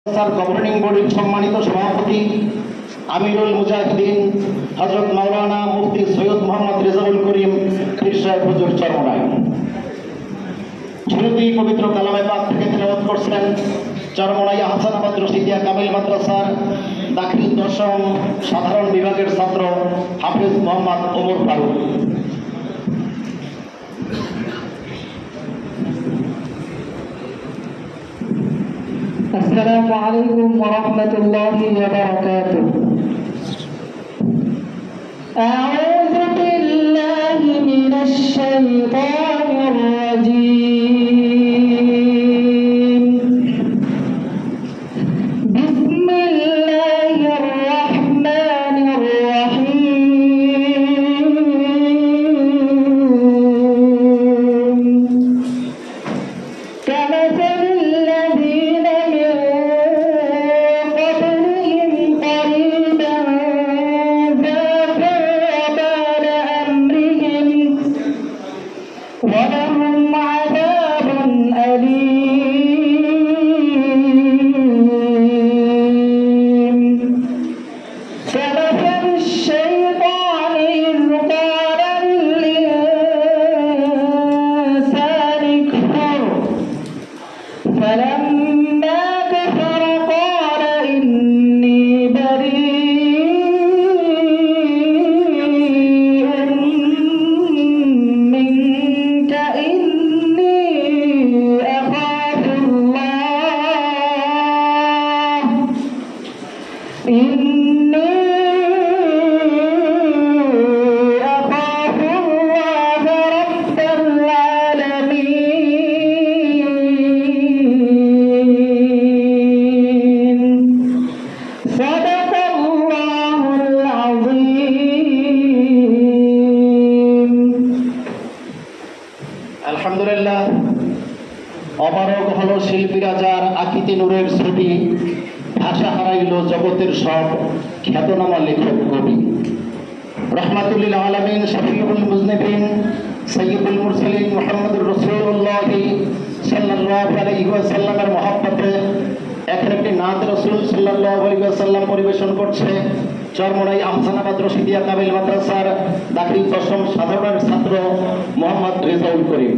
গভর্নিং বডির সম্মানিত সভাপতি আমিরুল মুজাহিদিন হযরত মাওলানা মুফতি সৈয়দ মোহাম্মদ রেজাউল করিম পীর সাহেব হুজুর চরমনায় শুরুতেই পবিত্র কালামে পাক থেকে তেলাওয়াত করছেন চরমনাই আহসানাবাদ রশিদিয়া কামিল মাদ্রাসার দাখিল দশম সাধারণ বিভাগের ছাত্র হাফেজ মোহাম্মদ ওমর ফারুক। السلام عليكم ورحمة الله وبركاته. أعوذ بالله من الشيطان الرجيم. بسم الله الرحمن الرحيم. كمثل الذين ولهم عذاب أليم. كمثل الشيطان إذ قال للإنسان اكفر فلما كفر قال إني بريء منك إني أخاف الله رب العالمين. صدق الله العظيم. আলহামদুলিল্লাহ, অপারগ হলো শিল্পীরা যার আকিতে নূরের ছবি, ভাষা হারাইল জগতের সব খ্যাতনামা লেখক কবি। রহমাতুল্লিল আলামিন শফিউল মুজনিবিন সৈয়দুল মুরসালিন মুহাম্মদুর রাসূলুল্লাহ সাল্লাল্লাহু আলাইহি ওয়াসাল্লামের মহব্বতে এখন একটি নাত রাসূল সাল্লাল্লাহু আলাইহি ওয়াসাল্লাম পরিবেশন করছে চরমনাই আহসানাবাদ রশিদিয়া কামিল মাদ্রাসার দাখিল দশম সাধারণ ছাত্র মোহাম্মদ রেজাউল করিম।